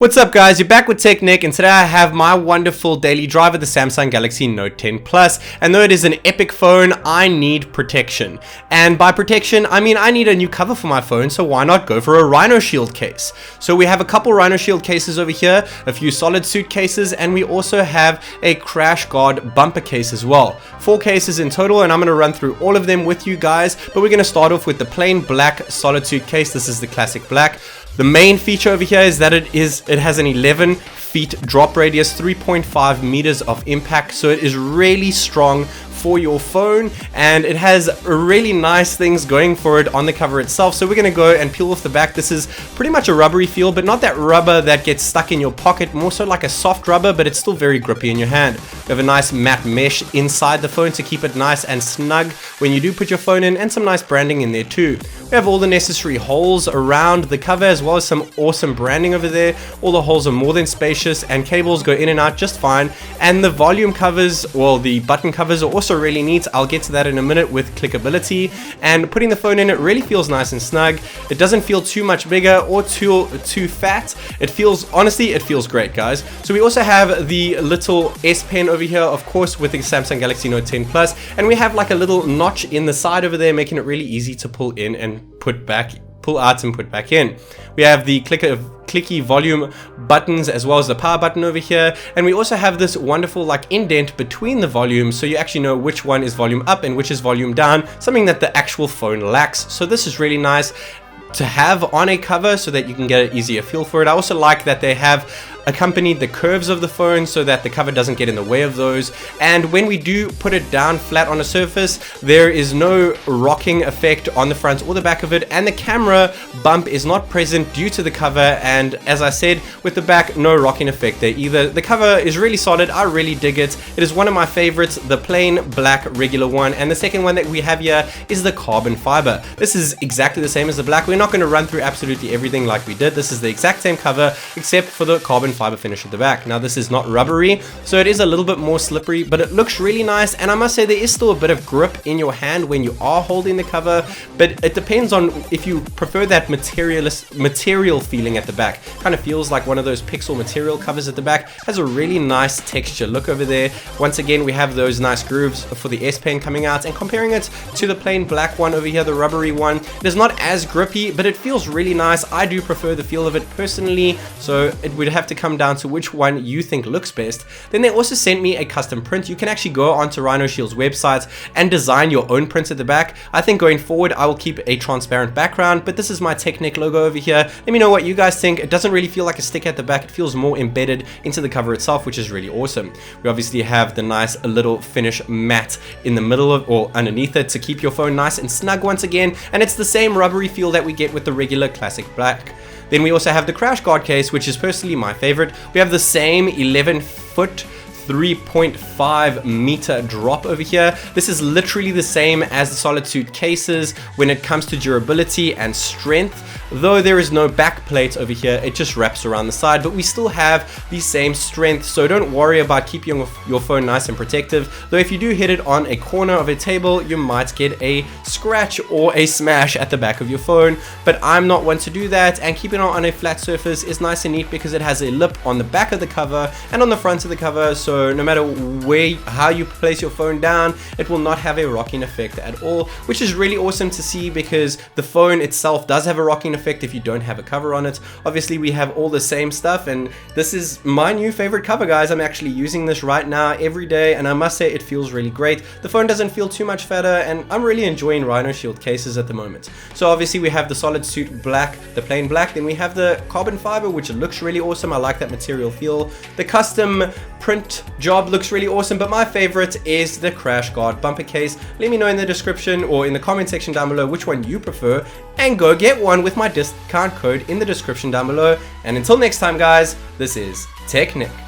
What's up guys, you're back with TechNick, and today I have my wonderful daily driver, the Samsung Galaxy Note 10 Plus. And though it is an epic phone, I need protection. And by protection, I mean I need a new cover for my phone, so why not go for a RhinoShield case? So we have a couple RhinoShield cases over here, a few SolidSuit cases, and we also have a CrashGuard bumper case as well. 4 cases in total, and I'm going to run through all of them with you guys, but we're going to start off with the plain black SolidSuit case. This is the classic black. The main feature over here is that it has an 11 feet drop radius, 3.5 meters of impact, so it is really strong for your phone, and it has really nice things going for it on the cover itself. So we're going to go and peel off the back. This is pretty much a rubbery feel, but not that rubber that gets stuck in your pocket, more so like a soft rubber, but it's still very grippy in your hand. We have a nice matte mesh inside the phone to keep it nice and snug when you do put your phone in, and some nice branding in there too. We have all the necessary holes around the cover, as well as some awesome branding over there. All the holes are more than spacious, and cables go in and out just fine. And the volume covers, well, the button covers are also really neat. I'll get to that in a minute with clickability. And putting the phone in, it really feels nice and snug. It doesn't feel too much bigger or too fat. It feels, honestly, it feels great, guys. So we also have the little S Pen over here, of course, with the Samsung Galaxy Note 10 Plus. And we have like a little notch in the side over there, making it really easy to pull in and pull out and put back in. We have the clicky volume buttons, as well as the power button over here, and we also have this wonderful like indent between the volumes, so you actually know which one is volume up and which is volume down, something that the actual phone lacks. So this is really nice to have on a cover so that you can get an easier feel for it. I also like that they have accompanied the curves of the phone so that the cover doesn't get in the way of those. And when we do put it down flat on a surface, there is no rocking effect on the front or the back of it, and the camera bump is not present due to the cover. And as I said, with the back, no rocking effect there either. The cover is really solid. I really dig it. It is one of my favorites, the plain black regular one, and the second one that we have here is the carbon fiber. This is exactly the same as the black. We're not going to run through absolutely everything like we did. This is the exact same cover except for the carbon fiber finish at the back. Now this is not rubbery, so it is a little bit more slippery, but it looks really nice. And I must say, there is still a bit of grip in your hand when you are holding the cover, but it depends on if you prefer that material feeling at the back. Kind of feels like one of those pixel material covers at the back. Has a really nice texture look over there. Once again, we have those nice grooves for the S Pen coming out, and comparing it to the plain black one over here, the rubbery one, it is not as grippy, but it feels really nice. I do prefer the feel of it personally, so it would have to come down to which one you think looks best. Then they also sent me a custom print. You can actually go onto RhinoShield's website and design your own print at the back. I think going forward I will keep a transparent background, but this is my TechNick logo over here. Let me know what you guys think. It doesn't really feel like a stick at the back. It feels more embedded into the cover itself, which is really awesome. We obviously have the nice little finish matte in the middle of, or underneath it, to keep your phone nice and snug once again, and it's the same rubbery feel that we get with the regular classic black. Then we also have the CrashGuard case, which is personally my favorite. We have the same 11 foot 3.5 meter drop over here. This is literally the same as the SolidSuit cases when it comes to durability and strength, though there is no back plate over here. It just wraps around the side, but we still have the same strength, so don't worry about keeping your phone nice and protective. Though if you do hit it on a corner of a table, you might get a scratch or a smash at the back of your phone, but I'm not one to do that. And keeping it on a flat surface is nice and neat because it has a lip on the back of the cover and on the front of the cover, so no matter how you place your phone down, it will not have a rocking effect at all, which is really awesome to see because the phone itself does have a rocking effect if you don't have a cover on it. Obviously we have all the same stuff, and this is my new favorite cover, guys. I'm actually using this right now every day, and I must say it feels really great. The phone doesn't feel too much fatter, and I'm really enjoying RhinoShield cases at the moment. So obviously we have the SolidSuit black, the plain black, then we have the carbon fiber, which looks really awesome. I like that material feel. The custom print job looks really awesome, but my favorite is the CrashGuard bumper case. Let me know in the description or in the comment section down below which one you prefer, and go get one with my discount code in the description down below. And until next time, guys, this is TechNick.